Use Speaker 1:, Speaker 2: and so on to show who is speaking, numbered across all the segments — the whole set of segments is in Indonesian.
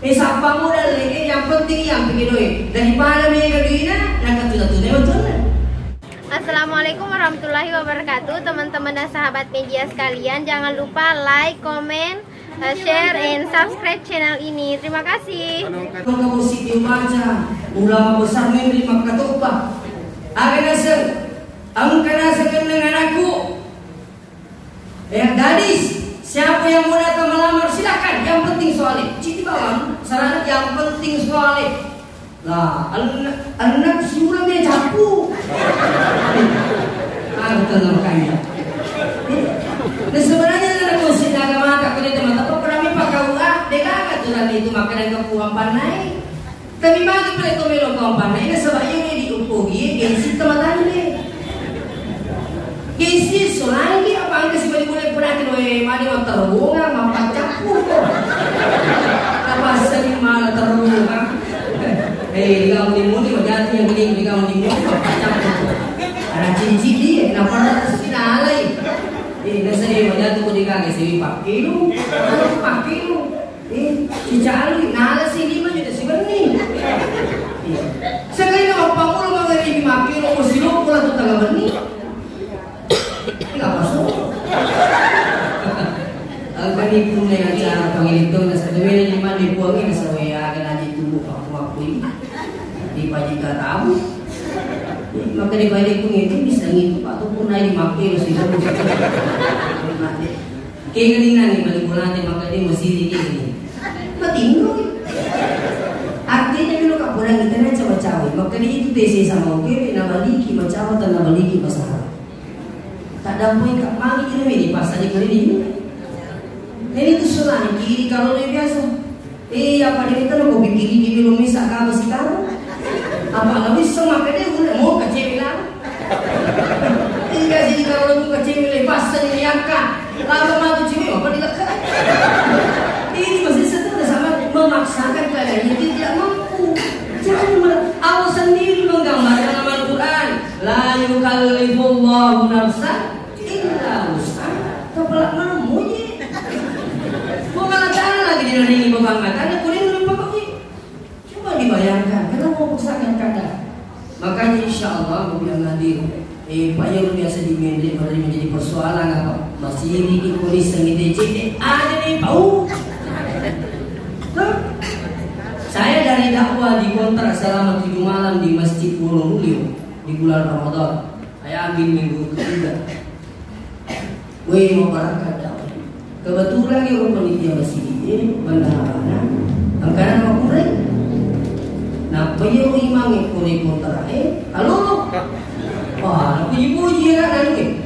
Speaker 1: Sapa modal yang penting yang bikin duit daripada mereka duitnya nakatuna-tuna betul.
Speaker 2: Assalamualaikum warahmatullahi wabarakatuh, teman-teman dan sahabat media sekalian. Jangan lupa like, comment, share, and subscribe channel ini. Terima kasih.
Speaker 1: Kamu sih baca ulama besar memberi maka topa. Ang kanasan dengan aku. Gadis, siapa yang mau datang melamar silakan. Yang penting soalnya. Citi bawang, sarana yang penting soalnya. Lah, anak sudah dia capu. Tenang kaya. Nah sebenarnya anak musik agama tak kena teman tapi pernah mi pakau deka tu nanti itu makanan kepuang panai. Tapi bagi mereka melo kau panai, nah sebabnya dia diupugi gengsi teman-teman ni. Gengsi soalnya dia apa angka si boleh pernah kena mari mau terunga, mampat capu. Apa sering malah terunga. Di kamu di mudi berjati yang gini di kamu di mudi mampat capu. Ada cincin dia, kenapa ada sinalai? Nasa berjati ko di kage si pakai lu. Si Charlie nala si lima juga si Berni. Sekali nama pangulo mga lima kilo ko silo ko lang tanga Berni. Enggak masuk. Ang kanipun na yung acara pangilitong na sa duwi na lima lipuangin sa waya ka na dito ako di pa di ka tahu. Maka dibalik kong itu bisa ngito pa ito po na 5 kilo sila po sa kaya galingan ni manipulante maka di masili ini matinggo artinya bilo ka po lang internet sa macawi maka di itu desi sama oke nabaliki macawa at nabaliki masaha tak dampoy ka magi ini di pas aja kali ini itu sulan kiri kalau dia biasa apa dia kita lo bikiri di bilo misa ka sekarang apa lebih semak dia udah mau ke cewek lah enggak sih kalau lu ke cewek lepas saja diangkat lalu matu cewek apa dilakukan ini masih setelah sama memaksakan kalian yang tidak mampu jangan Allah sendiri menggambarkan dalam Al-Quran la yukallifullahu nafsan illa wus'aha kepala mamunya mau mengatakan lagi di dunia ini bebanggatannya kuning lupa kok coba dibayangkan karena mau paksakan kadang makanya insya Allah mau bilang hadir payah biasa dimendek pada menjadi persoalan apa masih ini polis yang kita ada nih tahu saya dari dakwah di kontrak selama 7 malam di Masjid Wonolulu di bulan Ramadan saya ambil minggu ketiga mau berangkat dakwah kebetulan orang panitia masjid ini bandara angkana mau kurang. Nah, beliau imam ikut kontra. Halo. Wah, puji-puji ya nanti.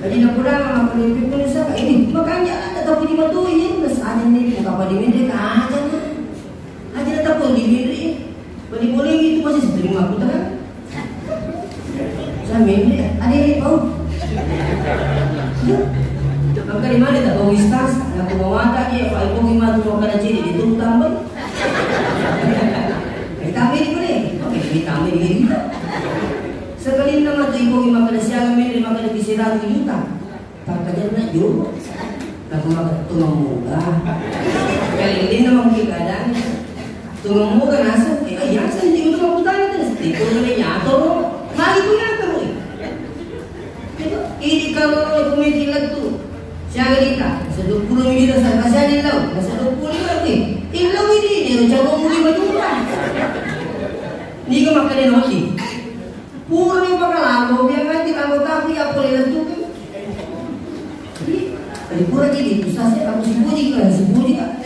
Speaker 1: Jadi nak pulang apa ni pun saya ini makanya ada tapi di batu ini mas ada ni apa di media aja ni. Aja tak pun di media. Boleh itu masih sering aku tak. Saya media ada ni tahu. Maka di mana tak tahu istas, aku mau ada dia apa ibu imam tu makan aja di tu tambah. Kami ni boleh, okey kami ni kita. Sekali nama tu ibu makan siang kami makan di Sirah juta. Tak kerja nak jual. Aku makan tunggu muda. Kali ini nama kita kadang tunggu muda nasa. Yang saya tinggal tu aku tanya tu. Tunggu ni nyato. Mari tu nyato. Ini kalau komedi tu. Siapa kita? 20 miliar saya kasih ada lau. Kasih 20 lagi. Ilau ini dia coba mungkin berjumlah. Ni ko makan roti. Puro ni pakalago, biar nanti kalau tapi apa boleh tentukan. Jadi puro jadi tu saya aku sembunyi kan.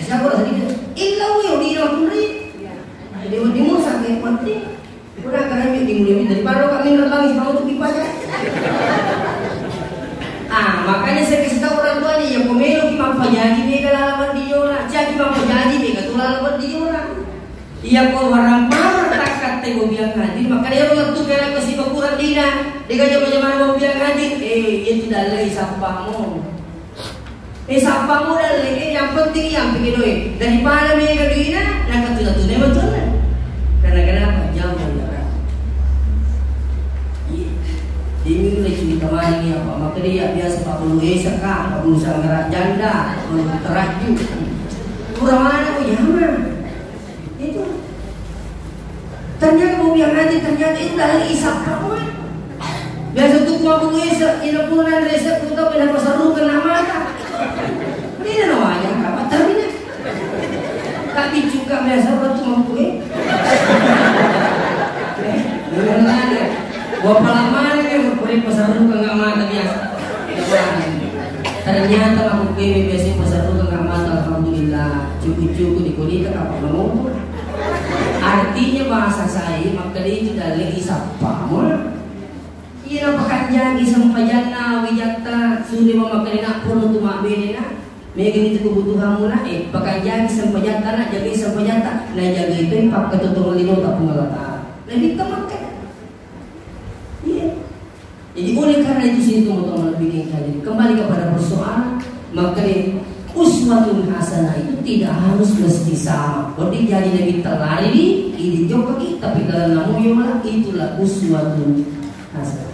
Speaker 1: Siapa dah tadi? Ilau yo di orang ni. Jadi di musa ke mati. Pura kerana di mulai dari baru kami nerbangis mau tu pipa aja. Makanya saya kasih tahu orang tua ni yang pemelo ki mampu jadi mereka lawan dia orang. Jadi mampu jadi mereka tu lawan dia orang. Iya ko warang para takat te biang hadir maka dia orang tu kena kasih bakuran dina dia jaman mau biang hadir itu dalai sampamu sampamu dalai yang penting yang bikin duit daripada mereka duitnya nakatuna-tuna betul karena kenapa jauh dari ini lagi cerita mana ni apa maka dia biasa 40 saka 40 sangarat janda teraju kurang mana oh ya kau yang nanti ternyata itu dalam isap kamu. Biasa tuh mau mengisap, ini punan resep untuk pindah pasar lu kena mata. Ini namanya apa termina? Tapi juga biasa waktu mau kue. Benar. Gua palaman kan berpuri pasar lu kena mata biasa. Ternyata aku kue biasa pasar lu kena mata. Alhamdulillah. Cukup-cukup di kulit apa mau? Artinya bahasa saya maka itu dari isap pamun. Iya pakai jagi sampajan na wijata sudah memakai nak pun untuk makbini na. Megan itu kebutuhan mula pakai jagi sampajan na jagi sampajan na jaga itu ipak ketutung lino tak pengalata. Lebih kemakan. Iya. Jadi oleh karena itu sini teman-teman lebih jadi kembali kepada persoalan maka uswatun hasanah itu tidak harus mesti sama. Kalau jadi Nabi telari ini jauh lagi tapi dalam namu itulah uswatun hasanah.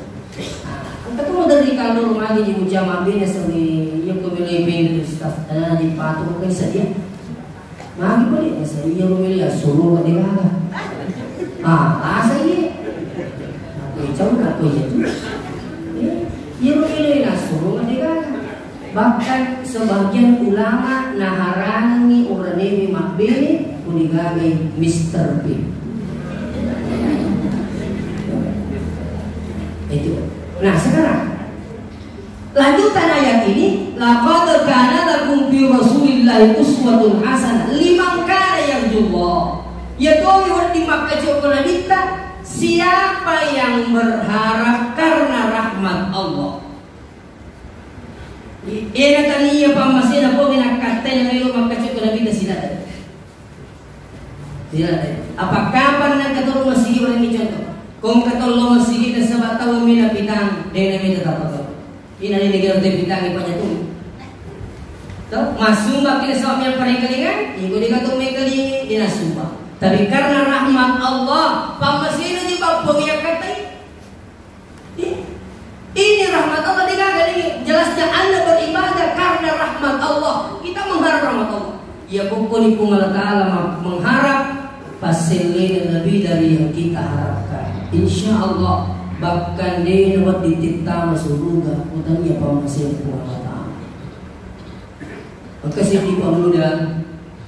Speaker 1: Ketemu dari kalau rumah di mujamah bina sini yang kembali bina staff di patung kan saja. Magi boleh saya yang memilih suruh ke dia. Saya aku coba aku itu. Yang memilih suruh ke dia. Bahkan sebagian ulama naharangi orang ini makbini unigagai Mr. P. Itu. Nah sekarang lanjutan ayat ini laqad kana lakum fi rasulillahi uswatun hasanah liman kana yarjullah yaitu di Makkah kita siapa yang berharap karena rahmat Allah. Ina taniya pamasina po minakata yang ngayon Makkah kita sila. Apa kapan nagkatulong masigi wala ni contoh? Kung katulong masigi na sa bataw mina pitang dena mina tapato. Ina ni negara de pitang ipanyatong. So, masumba kina sa amyang parengkalingan, iko di katong may kalingi dinasumba. Tapi karena rahmat Allah, pamasina di ba pumiyak katay? Ini rahmat Allah dikagaling. Jelasnya Anda beribadah karena rahmat Allah. Kita mengharap rahmat Allah. Ya pokoknya Allah Ta'ala mengharap pasilin lebih dari yang kita harapkan. Insya Allah bahkan dia dapat dititah masuk surga. Utangnya pamasil Allah Ta'ala. Maka si pemuda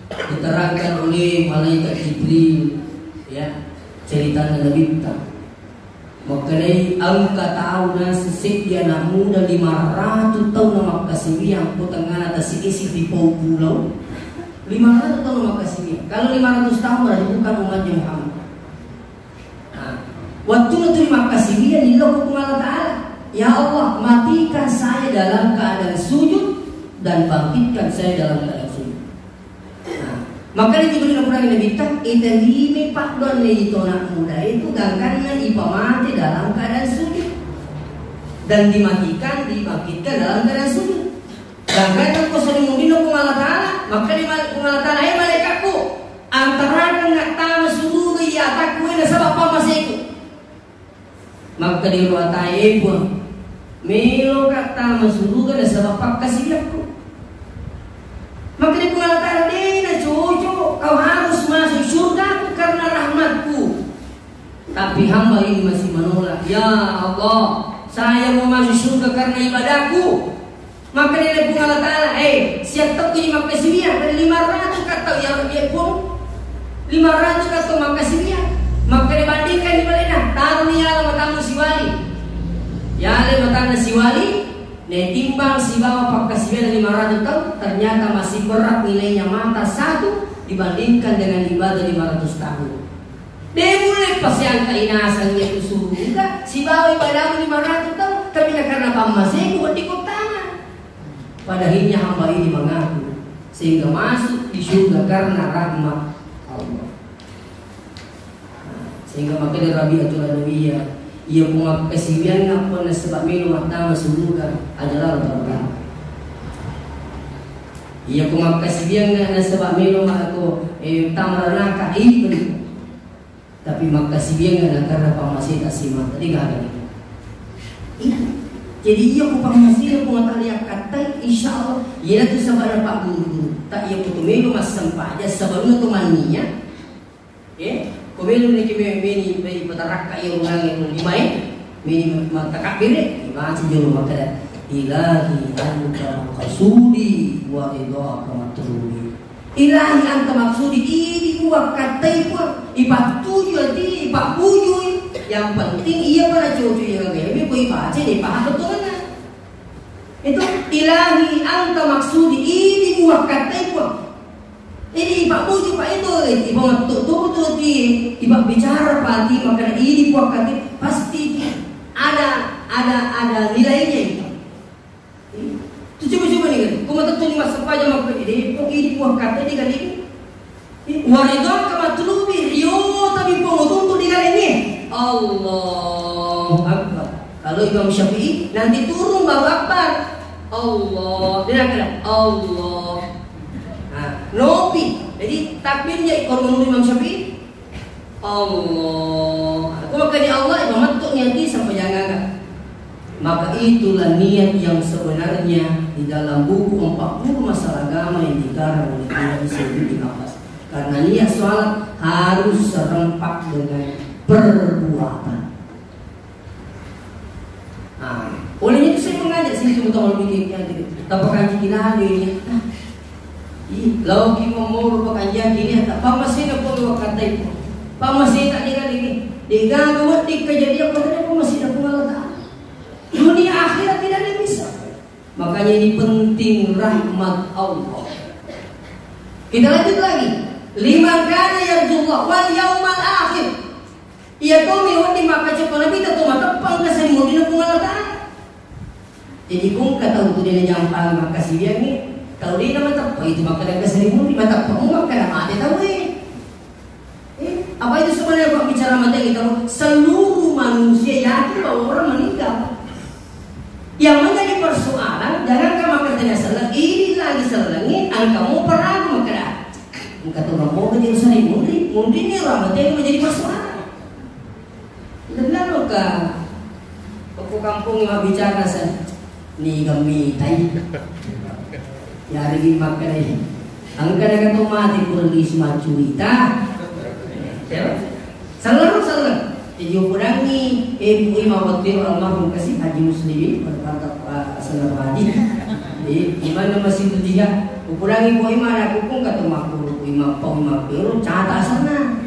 Speaker 1: diterangkan oleh malaikat Jibril, ya cerita Nabi kita. Maknai angka tahun sesik dia nak muda 500 tahun nama kasih yang putangan atas isi di pulau 500 tahun nama kasih. Kalau 500 tahun berarti bukan umatnya Muhammad. Nah, waktu itu 5 kasih dia nilau Allah Ta'ala. Ya Allah matikan saya dalam keadaan sujud dan bangkitkan saya dalam keadaan sujud. Maka itu benar kurang Nabi tak italimi pak don itu anak muda itu gangkannya ipamati dalam keadaan sujud dan dimatikan dibangkitkan dalam keadaan sujud. Gangkan kau sering mungkin aku Allah Ta'ala maka di Allah Ta'ala malaikatku antara nggak tahu suruh ya takku ini sebab apa masih ikut. Maka di luar taib pun melo kata masuruh kan sebab apa kasih aku. Maka di Allah Ta'ala dia cucu kau harus masuk surga karena rahmatku. Tapi hamba ini masih menolak. Ya Allah, saya mau masuk surga karena ibadahku. Maka dia Allah Ta'ala, siap tak punya makasih dia dari 500 kata ya dia pun 500 kata makasih dia. Maka dibandingkan di mana? Taruh ni alam tamu si wali. Ya le matang si wali. Timbang si bawa pakasian 500 tahun ternyata masih berat nilainya mata satu dibandingkan dengan ibadah 500 tahun. Dia mulai pas yang keinasannya itu surga si bawa ibadah 500 tahun tapi karena masih buat di tangan. Padahalnya hamba ini mengaku sehingga masuk di surga karena rahmat Allah. Sehingga makanya Rabi'atul Adawiyah ia punya kesibian apa sebab minum atau surga adalah Allah. Ia punya kesibian sebab minum aku tamrana kaib tapi mak kesibian karena pamasih tak simak tadi gak ada itu. Jadi ia pamasih punya tali kata insyaallah ia tu sebab pak guru tak ia putu minum mas sampah aja sebab itu maninya. Kau belum ni kami meni petarak kayu orang yang dimain meni matakabir ibaca juru makada ilahi anta maqsudi wa ridha matlumi. Ilahi anta maksudi ini buat katai pun ipat tujuh di ipat puju yang penting ia pada cucu yang kami kau baca ni paham betul kan? Itu ilahi anta maksudi ini buat katai pun ini ipat puju pak itu ipat betul di ipat bicara pati maka ini buat katai pasti ada nilainya itu. Coba nih kan, kau mata tuh mas sepaja mak ini buah kata di kali ini. Waridon kamatlubi rio tapi pengutung tuh di kali ini. Allah Akbar. Kalau Imam Syafi'i nanti turun baru Akbar. Allah, dia kata Allah. Nah, nopi. Jadi takbirnya kalau menurut Imam Syafi'i Allah. Aku makan di Allah Imam Matuk nanti sampai jangan. Maka itulah niat yang sebenarnya di dalam buku 40 masalah agama yang dikarang oleh Kiai Sayyid bin Abbas. Karena niat sholat harus serempak dengan perbuatan. Nah, oleh itu saya mengajak sini cuma bikin yang gitu. Tapakan kita ini. Lau kita mau tapakan ini, tak masih nak pun kata itu. Masih tak dengar ini. Diganggu di kejadian pada masih nak pengalat. Dunia akhirat tidak ada bisa. Makanya ini penting rahmat Allah. Kita lanjut lagi. Liman kana yarjullah wal yaumal akhir. Ia kau mewah di maka cepat Nabi tak tahu mata pangkas yang mau dinapungalataan. Jadi kung kata untuk dia nyampang maka si dia ni kalau dia nama tak itu maka dia keseribu di mata panggung maka nama dia tahu apa itu sebenarnya kalau bicara mata kita seluruh manusia yakin bahwa orang meninggal. Yang menjadi persoalan jangan kamu kerjanya selang ini lagi selangin angkamu pernah maka kata orang mau kerja sering mundi ini orang yang menjadi persoalan. Dan lalu ke kampung yang bicara sen ni kami tay ya lagi makan ini angka kata mati pergi semacurita salam jadi ukuran ni ibu imam wakil almarhum kasih haji muslimin pada kata asal haji. Jadi gimana masih tu dia ukuran ibu imam aku pun kata makhluk imam pau imam biru cata sana.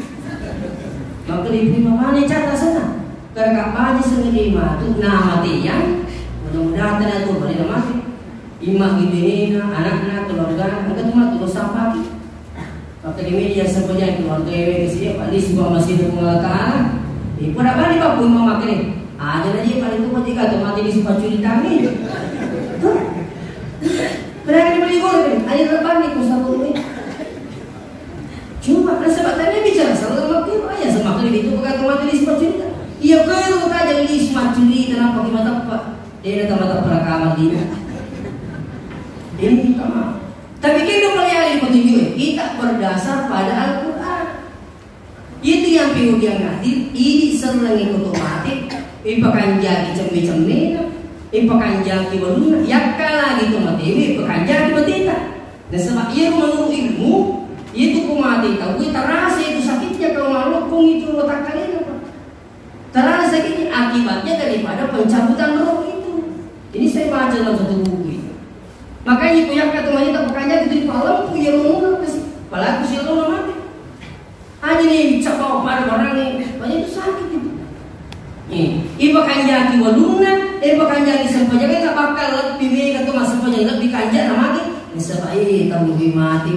Speaker 1: Maka ibu imam mana cata sana? Kerana haji sendiri mah tu nama dia mudah-mudahan tanah tu boleh mati. Imam ini anak-anak keluarga angkat tu mah tu sampai. Maka di media sebenarnya keluarga yang kesini paling sebuah masih berpengalaman. Pada balik bapak imam makan aja aja paling tu mati kata mati di sebuah cerita ni. Berapa ni beli goreng? Ada lepas ni kusah ni. Cuma sebab tadi bicara salah makan ayah semakin itu bukan mati di sebuah cerita. Ia kalau tak jadi di sebuah cerita kenapa kita tak dia datang mata perakaman dia. Ini sama. Tapi kita boleh alih petunjuk kita berdasar pada Al-Quran. Itu yang pingu dia ngerti. Ini serengi otomatis. Ipakan jadi cembe-cembe. Ipakan jadi baluna. Yakka lagi tu mati. Ipakan jadi batita. Dan sebab ia menurut ilmu. Itu kumati tahu. Terasa itu sakitnya kalau malu kung itu otak kalian apa? Terasa sakitnya akibatnya daripada pencabutan roh itu. Ini saya baca dalam satu buku itu. Makanya punya kata wanita pekannya itu di malam punya rumah kasih. Palaku si Allah mati. Aja nih cakap pada orang ni banyak itu sakit itu. Ibu kanjaki waluna, ibu kanjaki sempaja kita bakal lebih baik atau masuk sampaja lebih kanjak nama lagi. Sebab tahu mati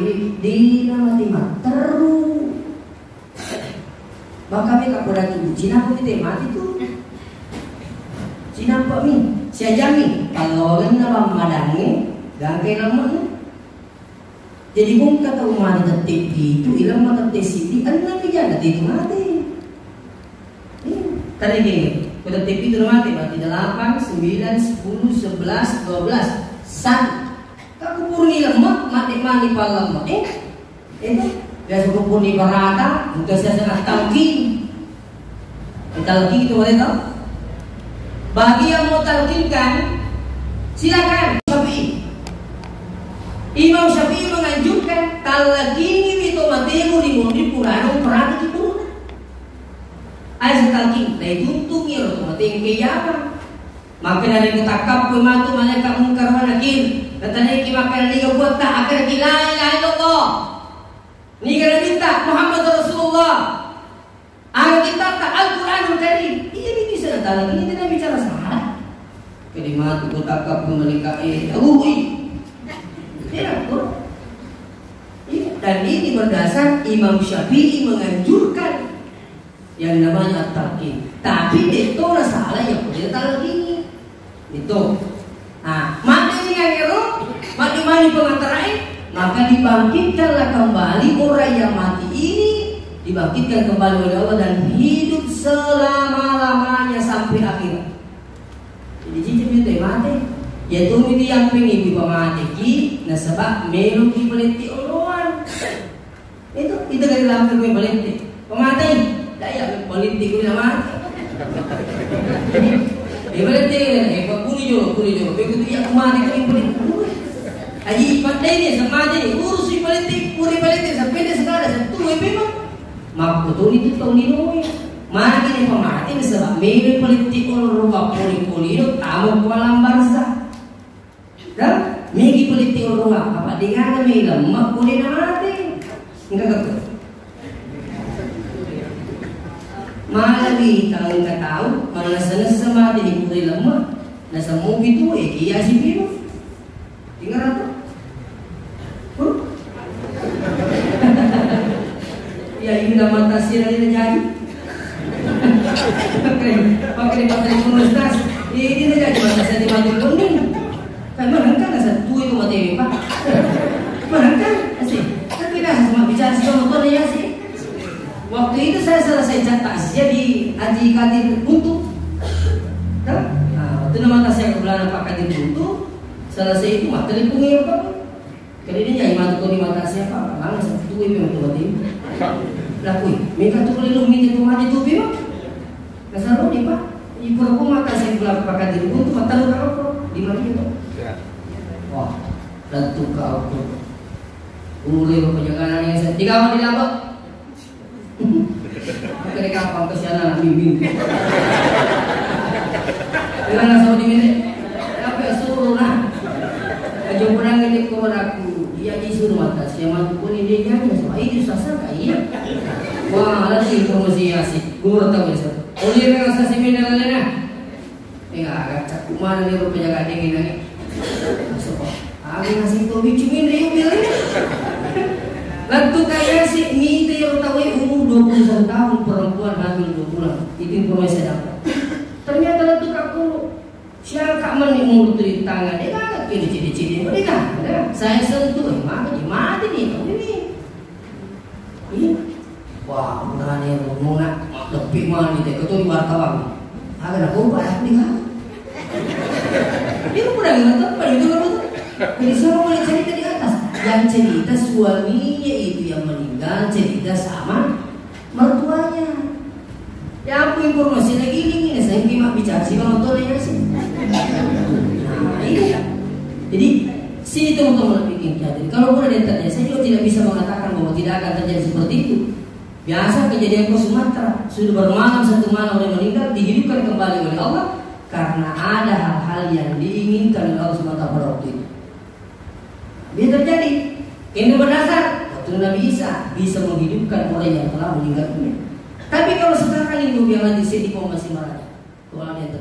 Speaker 1: di mati terus. Maka mereka berarti Cina pun kita mati tu. Cina apa ni? Saya jamin kalau orang dalam madangi dan kelamaan. Jadi kung kata umat detik itu ilang matates siti anak kejadian itu mati. Tadi gini, pada detik itu mati berarti 8, 9, 10, 11, 12, 1. Kamu purni lemak mati palam. Itu biasa purni barata, bukan saya sangat talqin. Talqin itu boleh tahu? Bagi yang mau talqinkan, silakan. Imam Syafi'i menganjurkan talqini itu matemu di mundi Quran perhati itu. talqin, na ituntong ya otomatis kiyama. Maka dari kutakap pematu malaikat mungkar wa nakir. Katanya maka dari buat tak akan la ilaha illallah. Ni kana minta Muhammad Rasulullah. Alkitab tak Al-Qur'anul Karim. Iya bisa datang lagi, ini tidak bicara salah. Kalimat kutakap malaikat dan ini berdasar Imam Syafi'i menganjurkan yang namanya talqin. Tapi itu salah yang boleh talqin. Itu. Nah, mati dengan ero, mati pengantarai, maka dibangkitkanlah kembali orang yang mati ini, dibangkitkan kembali oleh Allah dan hidup selama-lamanya sampai akhirat. Jadi cicip itu mati. Yaitu ini yang pengen dipamati nah sebab melu di peliti orang itu dari dalam gue peliti pamati daya peliti gue nama di peliti kuni jolo begitu ya kemana gue peliti aji pandai ni semati urus di peliti puri peliti sampai dia sekarang satu memang mak betul itu tahun ini mana ini pamati sebab melu peliti orang rumah puri itu tamu kolam barza dan megi peliti orang apa dengan megi lemak boleh mati enggak betul malah lagi kalau enggak tahu malah sana sama di boleh lemak nah semua itu iya sih biru dengar apa ya ini nama tasir ini jadi pakai baterai komunitas ini jadi batasnya di baterai kuning. Kan merangkang satu itu mati pak, merangkang sih. Tapi dah semua bicara sih motor ya sih. Waktu itu saya selesai cat tasnya di Haji Kadir Buntu. Nah, waktu nama tasnya kebelah Pak Kadir Buntu, selesai itu mati di punggir pak. Kali ini jadi mati di mata siapa? Lalu satu itu yang mati. Lakui, mereka tuh kalau minta mati tuh biar. Kesaru nih pak, ibu aku mata saya kebelah Pak Kadir Buntu mata lu kalau di mana itu? Wah, tentu kau tu. Uli penjagaan yang saya tiga orang di labak. Kali kapan kesianan bimbing. Dengan asal di mana? Apa suruh lah. Kejumpuran ini kurang aku. Dia disuruh mata siapa pun ini dia hanya semua ini susah kaya. Wah, ada informasi asik. Guru tahu itu. Uli dengan asal seminar lainnya. Enggak agak cakap mana ni penjagaan dingin lagi. Aku ngasih tau bicumin dia bilang lalu kayak si ini yang tahu umur 21 tahun perempuan hamil 2 bulan itu informasi saya dapat ternyata lalu aku siapa kak meni mulut di tangan dia kan kini ciri-ciri mereka saya sentuh mati nih ini wah berani ngomong lebih mana dia ketua di wartawan agak aku banyak nih kan dia udah nggak tahu itu kan jadi semua boleh cerita di atas yang cerita suaminya itu yang meninggal cerita sama mertuanya ya aku informasi lagi ini saya cuma bicara sih sama mertuanya sih nah ini jadi sini teman-teman bikin jadi kalau boleh ditanya saya juga tidak bisa mengatakan bahwa tidak akan terjadi seperti itu biasa kejadian ke Sumatera sudah bermalam satu malam orang meninggal dihidupkan kembali oleh Allah karena ada hal-hal yang diinginkan oleh Allah SWT pada waktu itu. Dia terjadi. Ini berdasar waktu Nabi Isa bisa menghidupkan orang yang telah meninggal dunia. Tapi kalau sekarang ini yang di sini kau masih marah, kalau yang